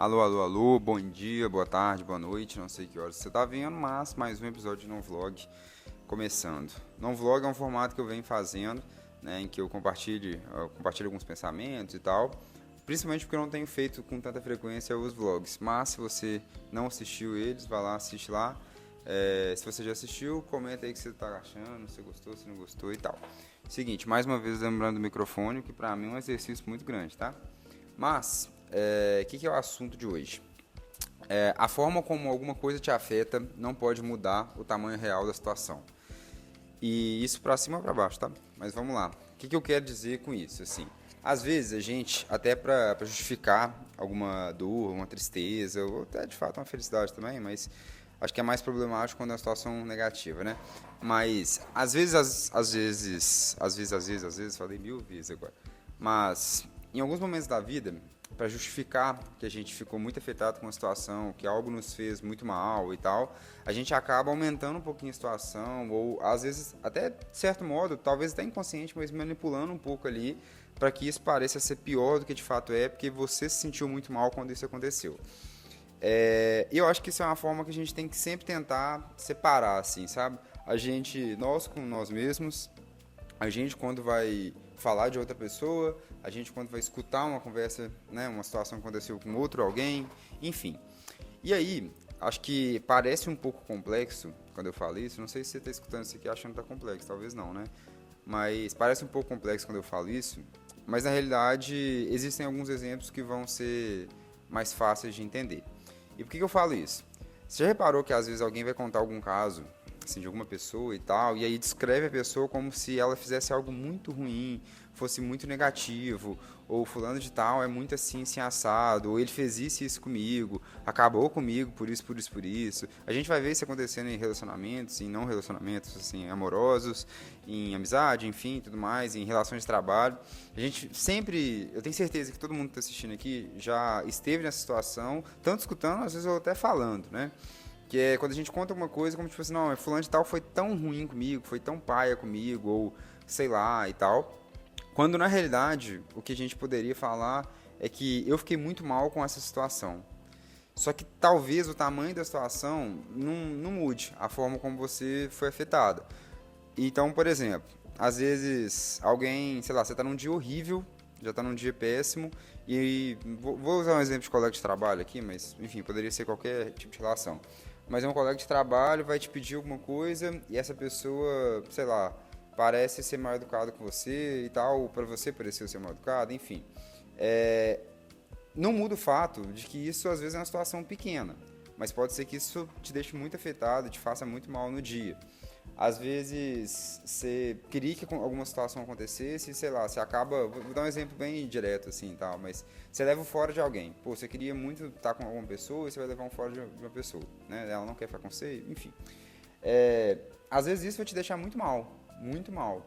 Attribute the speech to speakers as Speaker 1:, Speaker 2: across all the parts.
Speaker 1: Alô, alô, alô, bom dia, boa tarde, boa noite, não sei que horas você está vendo, mas mais um episódio de Novlog começando. Novlog é um formato que eu venho fazendo, né, em que eu compartilho alguns pensamentos e tal, principalmente porque eu não tenho feito com tanta frequência os vlogs, mas se você não assistiu eles, vai lá, assiste lá. Se você já assistiu, comenta aí o que você está achando, se gostou, se não gostou e tal. Seguinte, mais uma vez lembrando do microfone, que para mim é um exercício muito grande, tá? Mas, o que é o assunto de hoje? A forma como alguma coisa te afeta não pode mudar o tamanho real da situação. E isso para cima ou para baixo, tá? Mas vamos lá. O que eu quero dizer com isso? Assim, às vezes a gente, até para justificar alguma dor, uma tristeza, ou até de fato uma felicidade também, mas acho que é mais problemático quando é uma situação negativa, né? Mas às vezes, falei 1000 vezes agora. Mas em alguns momentos da vida, para justificar que a gente ficou muito afetado com a situação, que algo nos fez muito mal e tal, a gente acaba aumentando um pouquinho a situação, ou às vezes, até de certo modo, talvez até inconsciente, mas manipulando um pouco ali, para que isso pareça ser pior do que de fato é, porque você se sentiu muito mal quando isso aconteceu. E eu acho que isso é uma forma que a gente tem que sempre tentar separar, assim, sabe? Nós com nós mesmos, a gente quando vai falar de outra pessoa, a gente quando vai escutar uma conversa, né, uma situação que aconteceu com outro alguém, enfim. E aí, acho que parece um pouco complexo quando eu falo isso, não sei se você está escutando isso aqui achando que está complexo, talvez não, né? Mas parece um pouco complexo quando eu falo isso, mas na realidade existem alguns exemplos que vão ser mais fáceis de entender. E por que eu falo isso? Você já reparou que às vezes alguém vai contar algum caso assim, de alguma pessoa e tal, e aí descreve a pessoa como se ela fizesse algo muito ruim, fosse muito negativo, ou fulano de tal é muito assim, assim assado, ou ele fez isso e isso comigo, acabou comigo por isso, por isso, por isso. A gente vai ver isso acontecendo em relacionamentos, em não relacionamentos assim, amorosos, em amizade, enfim, tudo mais, em relações de trabalho. A gente sempre, eu tenho certeza que todo mundo que está assistindo aqui já esteve nessa situação, tanto escutando, às vezes eu até falando, né? Que é quando a gente conta alguma coisa, como tipo assim, não, fulano de tal foi tão ruim comigo, foi tão paia comigo, ou sei lá e tal. Quando na realidade, o que a gente poderia falar é que eu fiquei muito mal com essa situação. Só que talvez o tamanho da situação não mude a forma como você foi afetada. Então, por exemplo, às vezes alguém, sei lá, você tá num dia horrível, já tá num dia péssimo, e vou usar um exemplo de colega de trabalho aqui, mas enfim, poderia ser qualquer tipo de relação. Mas é um colega de trabalho, vai te pedir alguma coisa, e essa pessoa, sei lá, parece ser mal educada com você e tal, para você pareceu ser mal educada, enfim. Não muda o fato de que isso às vezes é uma situação pequena, mas pode ser que isso te deixe muito afetado, te faça muito mal no dia. Às vezes você queria que alguma situação acontecesse, sei lá, você acaba, vou dar um exemplo bem direto assim, tal, mas você leva o fora de alguém. Pô, você queria muito estar com alguma pessoa e você vai levar um fora de uma pessoa, né? Ela não quer ficar com você, enfim. Às vezes isso vai te deixar muito mal, muito mal.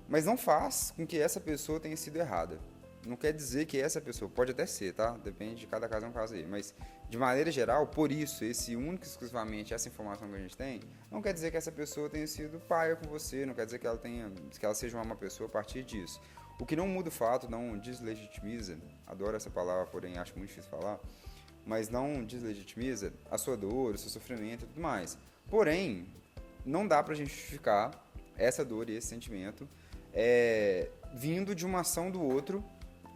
Speaker 1: Mas não faz com que essa pessoa tenha sido errada. Não quer dizer que essa pessoa, pode até ser, tá? Depende de cada caso, é um caso aí. Mas, de maneira geral, por isso, esse único exclusivamente, essa informação que a gente tem, não quer dizer que essa pessoa tenha sido paia com você, não quer dizer que ela seja uma má pessoa a partir disso. O que não muda o fato, não deslegitimiza, adoro essa palavra, porém acho muito difícil falar, mas não deslegitimiza a sua dor, o seu sofrimento e tudo mais. Porém, não dá pra gente justificar essa dor e esse sentimento vindo de uma ação do outro,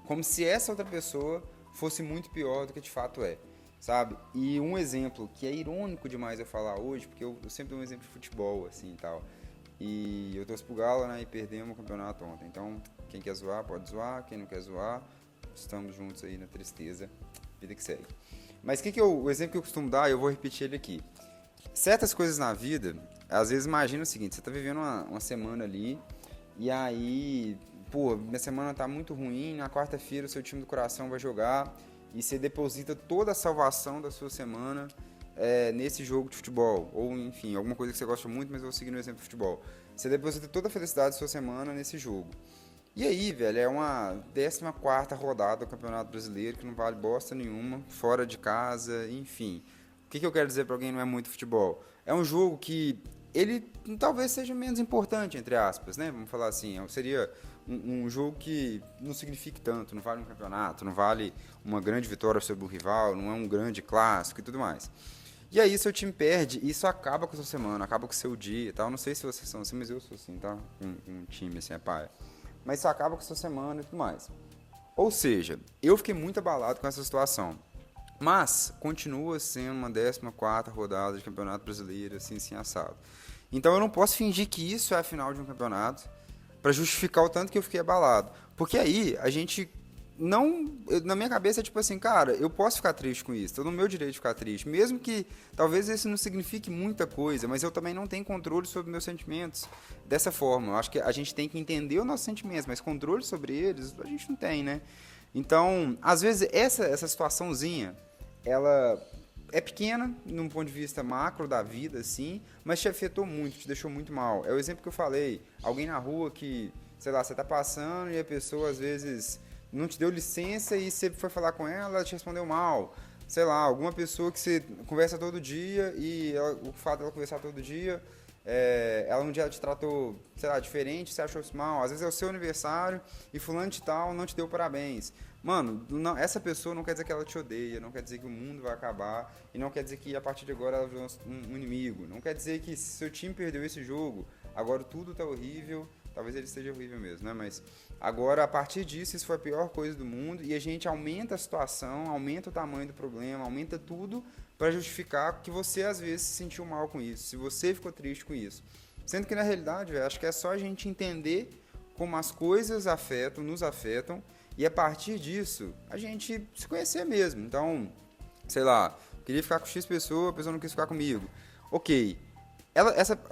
Speaker 1: como se essa outra pessoa fosse muito pior do que de fato é, sabe? E um exemplo que é irônico demais eu falar hoje, porque eu sempre dou um exemplo de futebol, assim, e tal. E eu torço pro Galo, né, e perdemos o campeonato ontem. Então, quem quer zoar, pode zoar. Quem não quer zoar, estamos juntos aí na tristeza, vida que segue. Mas o exemplo que eu costumo dar, eu vou repetir ele aqui. Certas coisas na vida, às vezes imagina o seguinte, você tá vivendo uma semana ali, e aí, pô, minha semana tá muito ruim, na quarta-feira o seu time do coração vai jogar e você deposita toda a salvação da sua semana nesse jogo de futebol. Ou, enfim, alguma coisa que você gosta muito, mas eu vou seguir no exemplo de futebol. Você deposita toda a felicidade da sua semana nesse jogo. E aí, velho, é uma 14ª rodada do Campeonato Brasileiro que não vale bosta nenhuma, fora de casa, enfim. O que eu quero dizer pra alguém que não é muito futebol? É um jogo que ele talvez seja menos importante, entre aspas, né? Vamos falar assim, seria um jogo que não signifique tanto, não vale um campeonato, não vale uma grande vitória sobre o rival, não é um grande clássico e tudo mais. E aí seu time perde, e isso acaba com a sua semana, acaba com o seu dia e tal. Não sei se vocês são assim, mas eu sou assim, tá? Um time assim, é paia. Mas isso acaba com a sua semana e tudo mais. Ou seja, eu fiquei muito abalado com essa situação. Mas continua sendo uma 14ª rodada de Campeonato Brasileiro, assim, assim, assado. Então eu não posso fingir que isso é a final de um campeonato para justificar o tanto que eu fiquei abalado. Porque aí a gente não... Na minha cabeça é tipo assim, cara, eu posso ficar triste com isso, tô no meu direito de ficar triste. Mesmo que talvez isso não signifique muita coisa, mas eu também não tenho controle sobre meus sentimentos dessa forma. Eu acho que a gente tem que entender os nossos sentimentos, mas controle sobre eles a gente não tem, né? Então, às vezes, essa situaçãozinha, ela é pequena, num ponto de vista macro da vida, assim, mas te afetou muito, te deixou muito mal. É o exemplo que eu falei, alguém na rua que, sei lá, você tá passando e a pessoa, às vezes, não te deu licença e você foi falar com ela, ela te respondeu mal. Sei lá, alguma pessoa que você conversa todo dia e o fato dela conversar todo dia, ela um dia te tratou, sei lá, diferente, você achou isso mal. Às vezes é o seu aniversário e fulano de tal não te deu parabéns. Mano, não, essa pessoa não quer dizer que ela te odeia, não quer dizer que o mundo vai acabar e não quer dizer que a partir de agora ela virou um inimigo. Não quer dizer que se seu time perdeu esse jogo, agora tudo tá horrível. Talvez ele esteja horrível mesmo, né? Mas agora, a partir disso, isso foi a pior coisa do mundo e a gente aumenta a situação, aumenta o tamanho do problema, aumenta tudo para justificar que você, às vezes, se sentiu mal com isso, se você ficou triste com isso. Sendo que, na realidade, véio, acho que é só a gente entender como as coisas afetam, nos afetam, e a partir disso, a gente se conhecer mesmo. Então, sei lá, queria ficar com X pessoa, a pessoa não quis ficar comigo. Ok,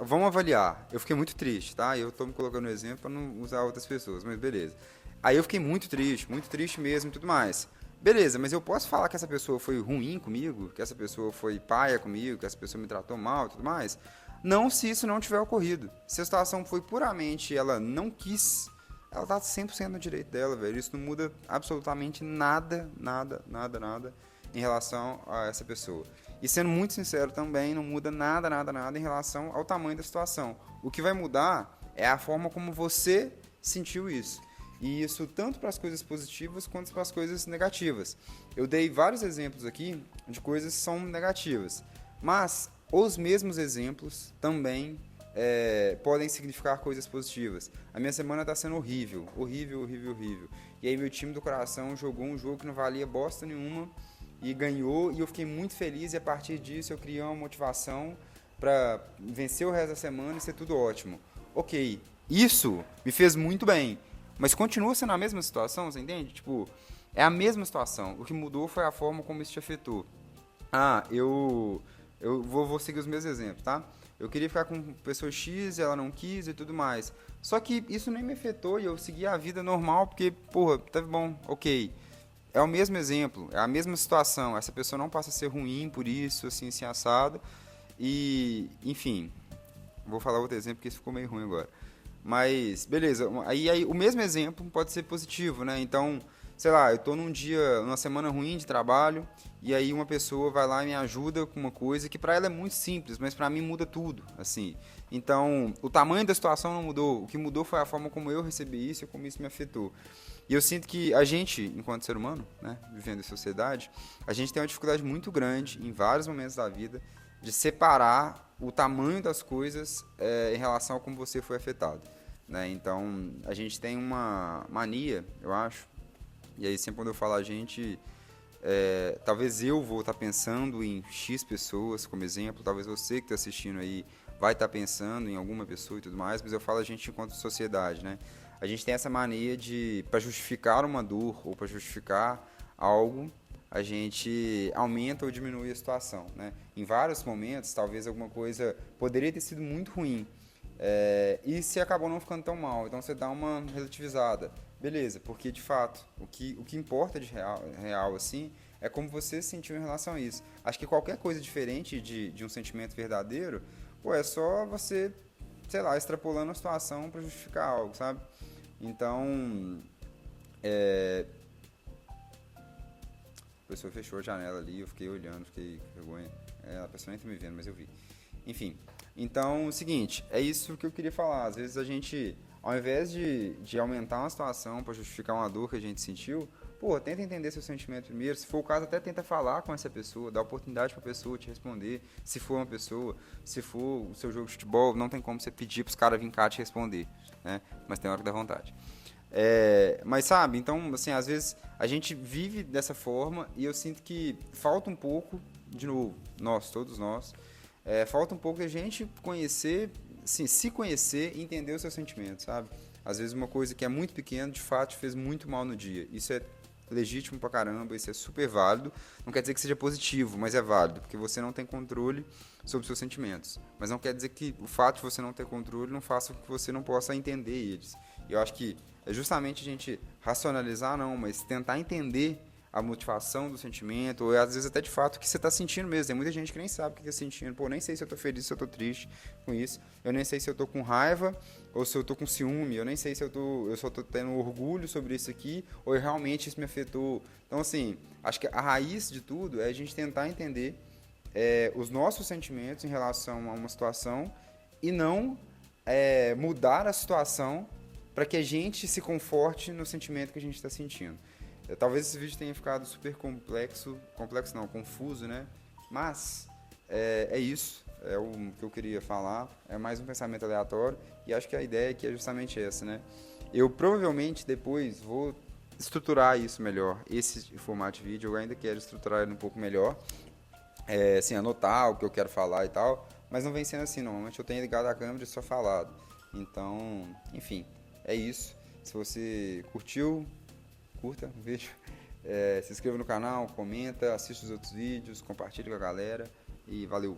Speaker 1: vamos avaliar. Eu fiquei muito triste, tá? Eu tô me colocando no exemplo para não usar outras pessoas, mas beleza. Aí eu fiquei muito triste mesmo e tudo mais. Beleza, mas eu posso falar que essa pessoa foi ruim comigo, que essa pessoa foi paia comigo, que essa pessoa me tratou mal e tudo mais? Não, se isso não tiver ocorrido. Se a situação foi puramente ela não quis, ela tá 100% no direito dela, velho. Isso não muda absolutamente nada em relação a essa pessoa. E sendo muito sincero também, não muda nada em relação ao tamanho da situação. O que vai mudar é a forma como você sentiu isso. E isso tanto para as coisas positivas quanto para as coisas negativas. Eu dei vários exemplos aqui de coisas que são negativas. Mas os mesmos exemplos também podem significar coisas positivas. A minha semana está sendo horrível. E aí meu time do coração jogou um jogo que não valia bosta nenhuma e ganhou, e eu fiquei muito feliz, e a partir disso eu criei uma motivação para vencer o resto da semana e ser tudo ótimo. Ok, isso me fez muito bem, mas continua sendo a mesma situação, você entende? Tipo, é a mesma situação, o que mudou foi a forma como isso te afetou. Eu vou seguir os meus exemplos, tá? Eu queria ficar com pessoa X, ela não quis e tudo mais. Só que isso nem me afetou e eu segui a vida normal, porque, porra, tava bom, ok. É o mesmo exemplo, é a mesma situação. Essa pessoa não passa a ser ruim por isso, assim, assim, assado. E, enfim, vou falar outro exemplo porque isso ficou meio ruim agora. Mas, beleza, aí o mesmo exemplo pode ser positivo, né? Então, sei lá, eu tô numa semana ruim de trabalho, e aí uma pessoa vai lá e me ajuda com uma coisa que pra ela é muito simples, mas pra mim muda tudo, assim. Então, o tamanho da situação não mudou, o que mudou foi a forma como eu recebi isso e como isso me afetou. E eu sinto que a gente, enquanto ser humano, né, vivendo em sociedade, a gente tem uma dificuldade muito grande, em vários momentos da vida, de separar o tamanho das coisas em relação a como você foi afetado. Né? Então, a gente tem uma mania, eu acho, e aí sempre quando eu falo a gente, talvez eu vou estar pensando em X pessoas como exemplo, talvez você que está assistindo aí vai estar pensando em alguma pessoa e tudo mais, mas eu falo a gente enquanto sociedade, né? A gente tem essa mania de, para justificar uma dor ou para justificar algo, a gente aumenta ou diminui a situação, né? Em vários momentos, talvez alguma coisa poderia ter sido muito ruim, e se acabou não ficando tão mal, então você dá uma relativizada. Beleza, porque de fato, o que importa de real assim, é como você se sentiu em relação a isso. Acho que qualquer coisa diferente de um sentimento verdadeiro, pô, é só você, sei lá, extrapolando a situação para justificar algo, sabe? Então, a pessoa fechou a janela ali, eu fiquei olhando, fiquei com vergonha. A pessoa nem tá me vendo, mas eu vi. Enfim, então, é o seguinte, é isso que eu queria falar. Às vezes a gente Ao invés de aumentar uma situação para justificar uma dor que a gente sentiu, pô, tenta entender seu sentimento primeiro. Se for o caso, até tenta falar com essa pessoa, dar oportunidade para a pessoa te responder. Se for uma pessoa, se for o seu jogo de futebol, não tem como você pedir para os caras virem cá te responder, né? Mas tem hora que dá vontade. Mas sabe, então, assim, às vezes a gente vive dessa forma e eu sinto que falta um pouco, de novo, todos nós, falta um pouco a gente conhecer, assim, se conhecer e entender os seus sentimentos, sabe? Às vezes uma coisa que é muito pequena, de fato, te fez muito mal no dia. Isso é legítimo pra caramba, isso é super válido. Não quer dizer que seja positivo, mas é válido, porque você não tem controle sobre os seus sentimentos. Mas não quer dizer que o fato de você não ter controle não faça com que você não possa entender eles. E eu acho que é justamente a gente racionalizar, não, mas tentar entender a motivação do sentimento, ou às vezes até de fato o que você está sentindo mesmo. Tem muita gente que nem sabe o que está sentindo. Pô, nem sei se eu estou feliz, se eu estou triste com isso. Eu nem sei se eu estou com raiva ou se eu estou com ciúme. Eu nem sei se eu só estou tendo orgulho sobre isso aqui ou realmente isso me afetou. Então, assim, acho que a raiz de tudo é a gente tentar entender os nossos sentimentos em relação a uma situação e não mudar a situação para que a gente se conforte no sentimento que a gente está sentindo. Talvez esse vídeo tenha ficado super complexo não, confuso, né? Mas é isso, é o que eu queria falar, é mais um pensamento aleatório e acho que a ideia aqui é justamente essa, né? Eu provavelmente depois vou estruturar isso melhor, esse formato de vídeo, eu ainda quero estruturar ele um pouco melhor, assim, anotar o que eu quero falar e tal, mas não vem sendo assim, normalmente eu tenho ligado a câmera e só falado. Então, enfim, é isso. Se você curtiu, curta o vídeo, se inscreva no canal, comenta, assista os outros vídeos, compartilha com a galera e valeu.